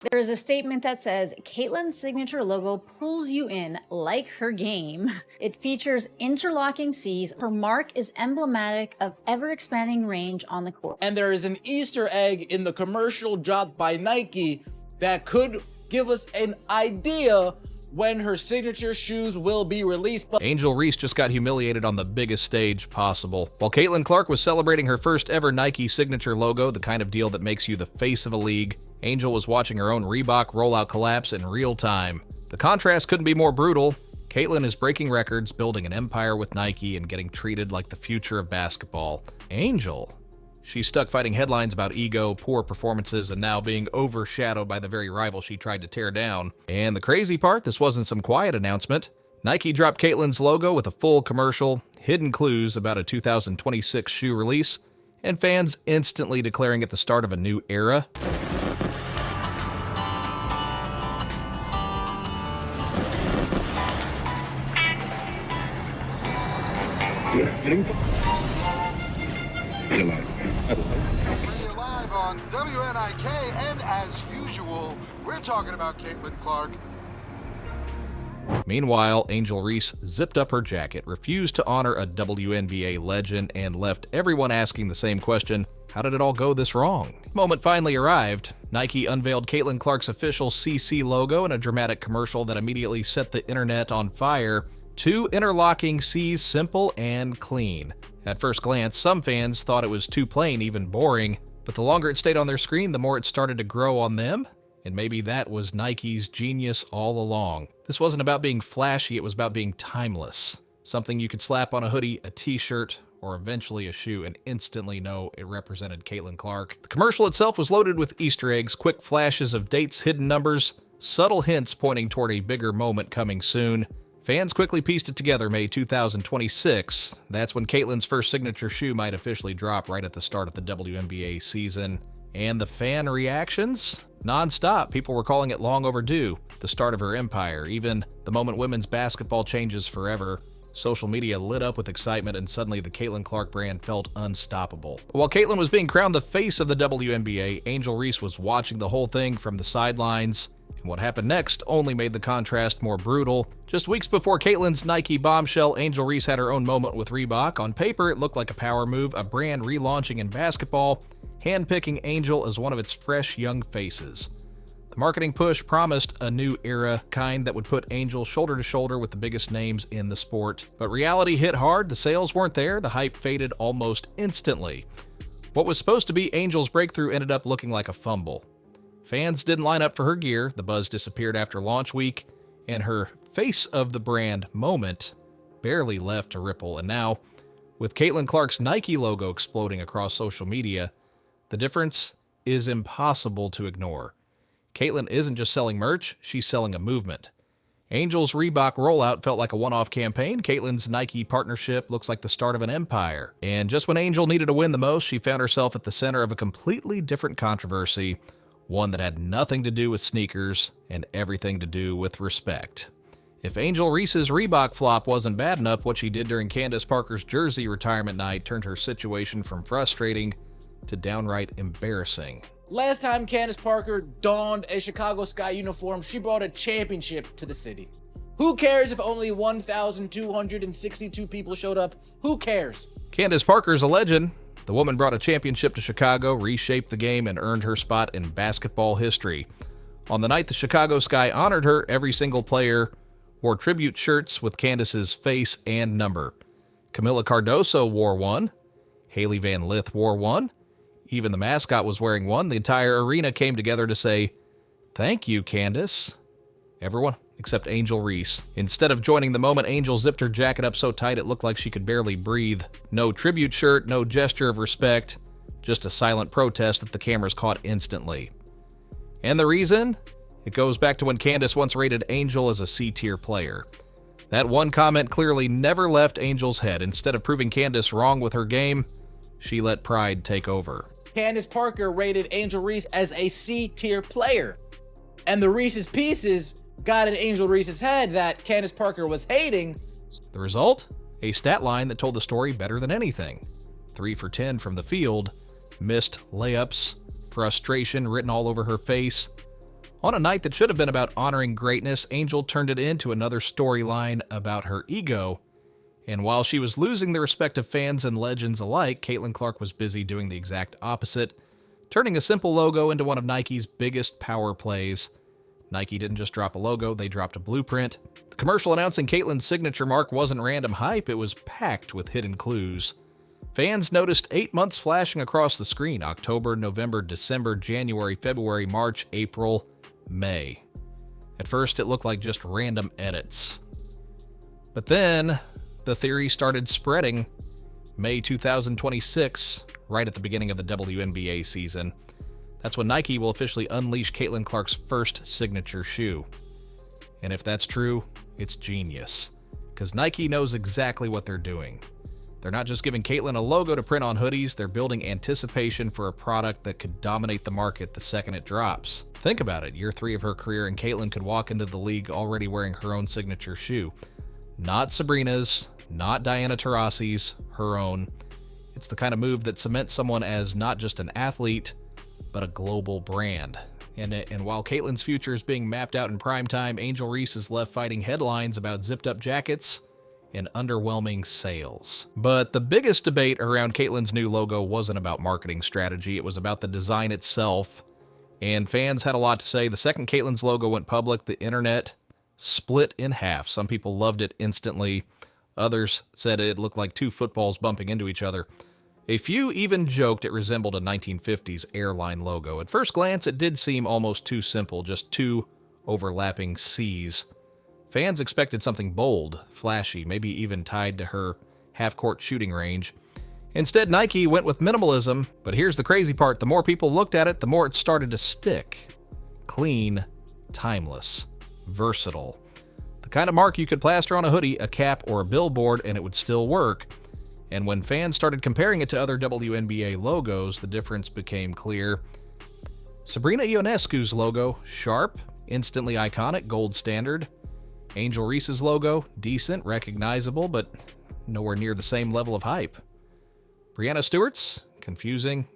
There is a statement that says, Caitlin's signature logo pulls you in like her game. It features interlocking C's. Her mark is emblematic of ever-expanding range on the court. And there is an Easter egg in the commercial dropped by Nike that could give us an idea when her signature shoes will be released. But Angel Reese just got humiliated on the biggest stage possible. While Caitlin Clark was celebrating her first ever Nike signature logo, the kind of deal that makes you the face of a league, Angel was watching her own Reebok rollout collapse in real time. The contrast couldn't be more brutal. Caitlin is breaking records, building an empire with Nike, and getting treated like the future of basketball. Angel, she's stuck fighting headlines about ego, poor performances, and now being overshadowed by the very rival she tried to tear down. And the crazy part, this wasn't some quiet announcement. Nike dropped Caitlin's logo with a full commercial, hidden clues about a 2026 shoe release, and fans instantly declaring it the start of a new era. Bring you live on WNIK, and as usual, we're talking about Caitlin Clark. Meanwhile, Angel Reese zipped up her jacket, refused to honor a WNBA legend, and left everyone asking the same question: how did it all go this wrong? The moment finally arrived. Nike unveiled Caitlin Clark's official CC logo in a dramatic commercial that immediately set the internet on fire. Two interlocking C's, simple and clean. At first glance, some fans thought it was too plain, even boring, but the longer it stayed on their screen, the more it started to grow on them. And maybe that was Nike's genius all along. This wasn't about being flashy, it was about being timeless. Something you could slap on a hoodie, a t-shirt, or eventually a shoe and instantly know it represented Caitlin Clark. The commercial itself was loaded with Easter eggs, quick flashes of dates, hidden numbers, subtle hints pointing toward a bigger moment coming soon. Fans quickly pieced it together. May 2026. That's when Caitlin's first signature shoe might officially drop, right at the start of the WNBA season. And the fan reactions? Non-stop. People were calling it long overdue. The start of her empire. Even the moment women's basketball changes forever. Social media lit up with excitement, and suddenly the Caitlin Clark brand felt unstoppable. While Caitlin was being crowned the face of the WNBA, Angel Reese was watching the whole thing from the sidelines. And what happened next only made the contrast more brutal. Just weeks before Caitlin's Nike bombshell, Angel Reese had her own moment with Reebok. On paper, it looked like a power move, a brand relaunching in basketball, handpicking Angel as one of its fresh young faces. The marketing push promised a new era, kind that would put Angel shoulder to shoulder with the biggest names in the sport. But reality hit hard, the sales weren't there, the hype faded almost instantly. What was supposed to be Angel's breakthrough ended up looking like a fumble. Fans didn't line up for her gear, the buzz disappeared after launch week, and her face of the brand moment barely left a ripple. And now, with Caitlin Clark's Nike logo exploding across social media, the difference is impossible to ignore. Caitlin isn't just selling merch, she's selling a movement. Angel's Reebok rollout felt like a one-off campaign. Caitlin's Nike partnership looks like the start of an empire. And just when Angel needed to win the most, she found herself at the center of a completely different controversy, one that had nothing to do with sneakers and everything to do with respect. If Angel Reese's Reebok flop wasn't bad enough, what she did during Candace Parker's jersey retirement night turned her situation from frustrating to downright embarrassing. last time Candace Parker donned a Chicago Sky uniform, she brought a championship to the city. Who cares if only 1,262 people showed up? Who cares? Candace Parker's a legend. The woman brought a championship to Chicago, reshaped the game, and earned her spot in basketball history. On the night the Chicago Sky honored her, every single player wore tribute shirts with Candace's face and number. Camila Cardoso wore one. Haley Van Lith wore one. Even the mascot was wearing one. The entire arena came together to say, "Thank you, Candace." Everyone except Angel Reese. Instead of joining the moment, Angel zipped her jacket up so tight it looked like she could barely breathe. No tribute shirt, no gesture of respect, just a silent protest that the cameras caught instantly. And the reason? It goes back to when Candace once rated Angel as a C-tier player. That one comment clearly never left Angel's head. Instead of proving Candace wrong with her game, she let pride take over. Candace Parker rated Angel Reese as a C-tier player. And the Reese's Pieces got in Angel Reese's head that Candace Parker was hating. The result? A stat line that told the story better than anything. 3 for 10 from the field, missed layups, frustration written all over her face. On a night that should have been about honoring greatness, Angel turned it into another storyline about her ego. And while she was losing the respect of fans and legends alike, Caitlin Clark was busy doing the exact opposite, turning a simple logo into one of Nike's biggest power plays. Nike didn't just drop a logo, they dropped a blueprint. The commercial announcing Caitlin's signature mark wasn't random hype, it was packed with hidden clues. Fans noticed 8 months flashing across the screen: October, November, December, January, February, March, April, May. At first, it looked like just random edits. But then, the theory started spreading. May 2026, right at the beginning of the WNBA season. That's when Nike will officially unleash Caitlin Clark's first signature shoe. And if that's true, it's genius. Because Nike knows exactly what they're doing. They're not just giving Caitlin a logo to print on hoodies, they're building anticipation for a product that could dominate the market the second it drops. Think about it, year 3 of her career and Caitlin could walk into the league already wearing her own signature shoe. Not Sabrina's, not Diana Taurasi's, her own. It's the kind of move that cements someone as not just an athlete, but a global brand. And while Caitlin's future is being mapped out in primetime, Angel Reese is left fighting headlines about zipped-up jackets and underwhelming sales. But the biggest debate around Caitlin's new logo wasn't about marketing strategy, it was about the design itself. And fans had a lot to say. The second Caitlin's logo went public, the internet split in half. Some people loved it instantly. Others said it looked like two footballs bumping into each other. A few even joked it resembled a 1950s airline logo. At first glance, it did seem almost too simple, just two overlapping C's. Fans expected something bold, flashy, maybe even tied to her half-court shooting range. Instead, Nike went with minimalism, but here's the crazy part. The more people looked at it, the more it started to stick. Clean, timeless, versatile. The kind of mark you could plaster on a hoodie, a cap, or a billboard, and it would still work. And when fans started comparing it to other WNBA logos, the difference became clear. Sabrina Ionescu's logo, sharp, instantly iconic, gold standard. Angel Reese's logo, decent, recognizable, but nowhere near the same level of hype. Breanna Stewart's, confusing.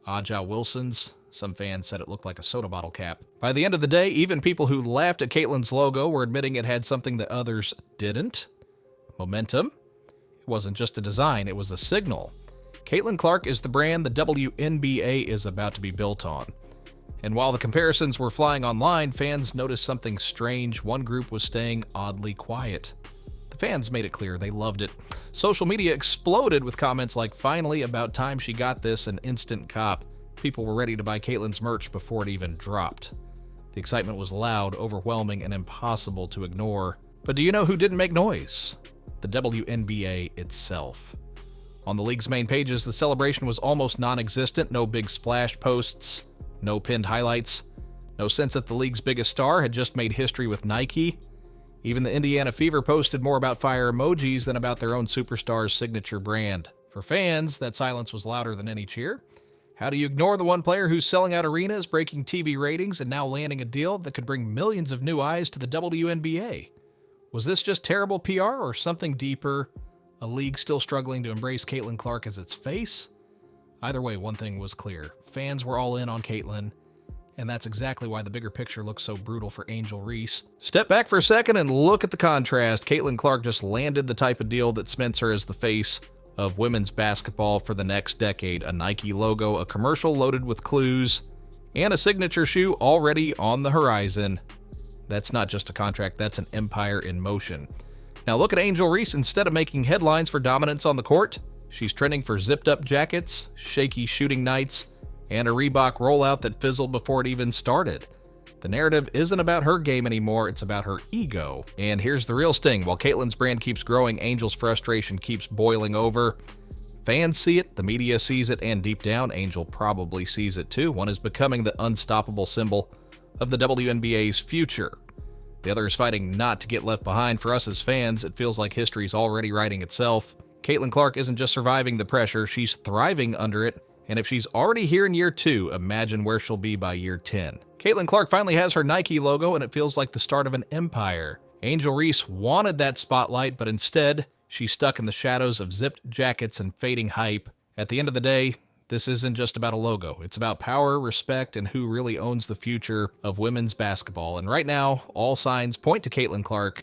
Aja Wilson's, some fans said it looked like a soda bottle cap. By the end of the day, even people who laughed at Caitlin's logo were admitting it had something that others didn't. Momentum. It wasn't just a design, it was a signal. Caitlin Clark is the brand the WNBA is about to be built on. And while the comparisons were flying online, fans noticed something strange. One group was staying oddly quiet. The fans made it clear they loved it. Social media exploded with comments like, "Finally, about time she got this," and "instant cop." People were ready to buy Caitlin's merch before it even dropped. The excitement was loud, overwhelming, and impossible to ignore. But do you know who didn't make noise? The WNBA itself. On the league's main pages, the celebration was almost non-existent. No big splash posts, no pinned highlights, no sense that the league's biggest star had just made history with Nike. Even the Indiana Fever posted more about fire emojis than about their own superstar's signature brand. For fans, that silence was louder than any cheer. How do you ignore the one player who's selling out arenas, breaking TV ratings, and now landing a deal that could bring millions of new eyes to the WNBA? Was this just terrible PR or something deeper? A league still struggling to embrace Caitlin Clark as its face? Either way, one thing was clear. Fans were all in on Caitlin, and that's exactly why the bigger picture looks so brutal for Angel Reese. Step back for a second and look at the contrast. Caitlin Clark just landed the type of deal that cements her as the face of women's basketball for the next decade. A Nike logo, a commercial loaded with clues, and a signature shoe already on the horizon. That's not just a contract, that's an empire in motion. Now look at Angel Reese. Instead of making headlines for dominance on the court, she's trending for zipped-up jackets, shaky shooting nights, and a Reebok rollout that fizzled before it even started. The narrative isn't about her game anymore, it's about her ego. And here's the real sting. While Caitlin's brand keeps growing, Angel's frustration keeps boiling over. Fans see it, the media sees it, and deep down, Angel probably sees it too. One is becoming the unstoppable symbol of the WNBA's future. The other is fighting not to get left behind. For us as fans, it feels like history's already writing itself. Caitlin Clark isn't just surviving the pressure, she's thriving under it. And if she's already here in year 2, imagine where she'll be by year 10. Caitlin Clark finally has her Nike logo, and it feels like the start of an empire. Angel Reese wanted that spotlight, but instead, she's stuck in the shadows of zipped jackets and fading hype. At the end of the day, This isn't just about a logo. It's about power, respect, and who really owns the future of women's basketball. And right now, all signs point to Caitlin Clark